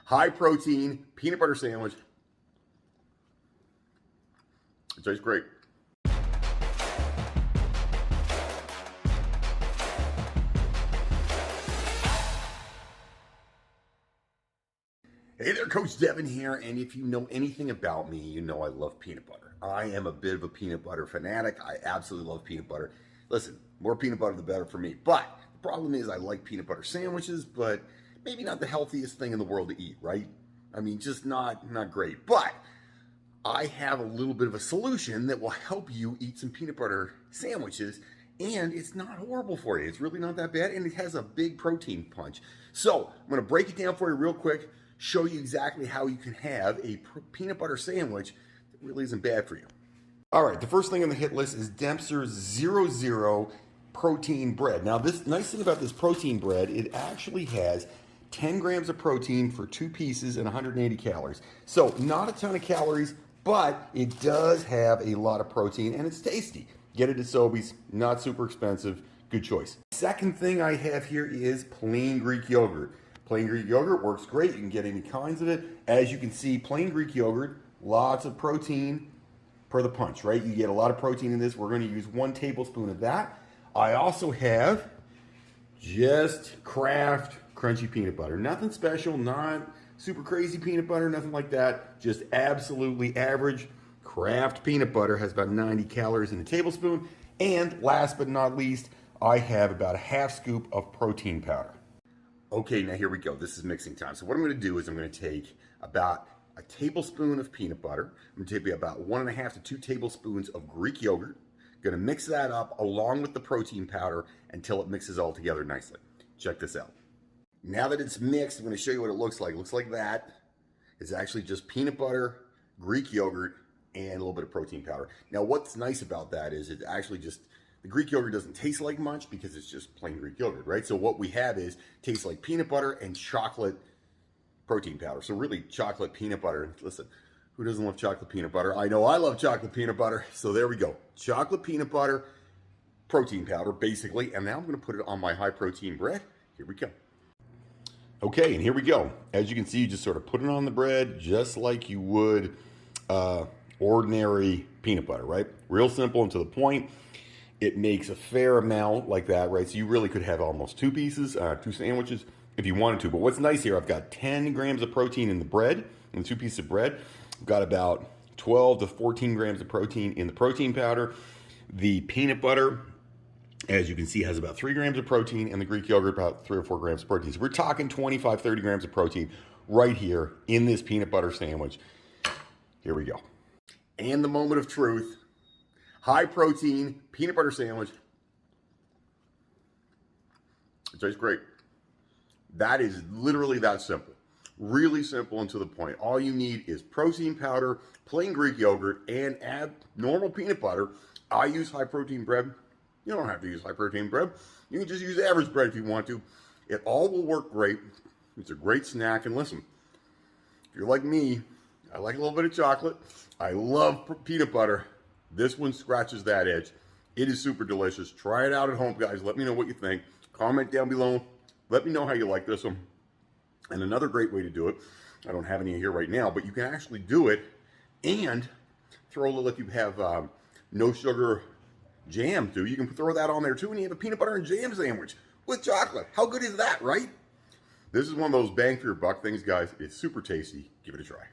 high protein peanut butter sandwich. It tastes great. Hey there, Coach Devin here, and if you know anything about me, you know I love peanut butter. I am a bit of a peanut butter fanatic. I absolutely love peanut butter. Listen, more peanut butter the better for me. But the problem is I like peanut butter sandwiches, but maybe not the healthiest thing in the world to eat, right? I mean, just not great. But I have a little bit of a solution that will help you eat some peanut butter sandwiches, and it's not horrible for you. It's really not that bad, and it has a big protein punch. So I'm going to break it down for you real quick, show you exactly how you can have a peanut butter sandwich that really isn't bad for you. All right, the first thing on the hit list is Dempster's 00 protein bread. Now, this nice thing about this protein bread, it actually has 10 grams of protein for 2 pieces and 180 calories. So not a ton of calories, but it does have a lot of protein and it's tasty. Get it at Sobeys, not super expensive, good choice. Second thing I have here is plain Greek yogurt. Plain Greek yogurt works great. You can get any kinds of it. As you can see, plain Greek yogurt, lots of protein per the punch, right? You get a lot of protein in this. We're going to use 1 tablespoon of that. I also have just Kraft crunchy peanut butter. Nothing special, not super crazy peanut butter, nothing like that. Just absolutely average Kraft peanut butter. Has about 90 calories in a tablespoon. And last but not least, I have about a half scoop of protein powder. Okay, now here we go. This is mixing time. So what I'm going to do is I'm going to take about a tablespoon of peanut butter. I'm going to take about 1.5 to 2 tablespoons of Greek yogurt. I'm going to mix that up along with the protein powder until it mixes all together nicely. Check this out. Now that it's mixed, I'm going to show you what it looks like. It looks like that. It's actually just peanut butter, Greek yogurt, and a little bit of protein powder. Now what's nice about that is it actually just, the Greek yogurt doesn't taste like much because it's just plain Greek yogurt, right? So what we have is tastes like peanut butter and chocolate protein powder. So really chocolate peanut butter. Listen, who doesn't love chocolate peanut butter? I know I love chocolate peanut butter. So there we go. Chocolate peanut butter, protein powder, basically. And now I'm going to put it on my high protein bread. Here we go. Okay, and here we go. As you can see, you just sort of put it on the bread just like you would ordinary peanut butter, right? Real simple and to the point. It makes a fair amount like that, right? So you really could have almost 2 pieces, 2 sandwiches if you wanted to. But what's nice here, I've got 10 grams of protein in the bread, in the 2 pieces of bread. I've got about 12 to 14 grams of protein in the protein powder. The peanut butter, as you can see, has about 3 grams of protein, and the Greek yogurt about 3 or 4 grams of protein. So we're talking 25, 30 grams of protein right here in this peanut butter sandwich. Here we go. And the moment of truth. High protein peanut butter sandwich. It tastes great. That is literally that simple. Really simple and to the point. All you need is protein powder, plain Greek yogurt, and add normal peanut butter. I use high protein bread. You don't have to use high protein bread. You can just use average bread if you want to. It all will work great. It's a great snack. And listen, if you're like me, I like a little bit of chocolate. I love peanut butter. This one scratches that edge. It is super delicious. Try it out at home, guys. Let me know what you think. Comment down below. Let me know how you like this one. And another great way to do it, I don't have any here right now, but you can actually do it and throw a little, if you have no sugar jam too, you can throw that on there too, and you have a peanut butter and jam sandwich with chocolate. How good is that, right? This is one of those bang for your buck things, guys. It's super tasty. Give it a try.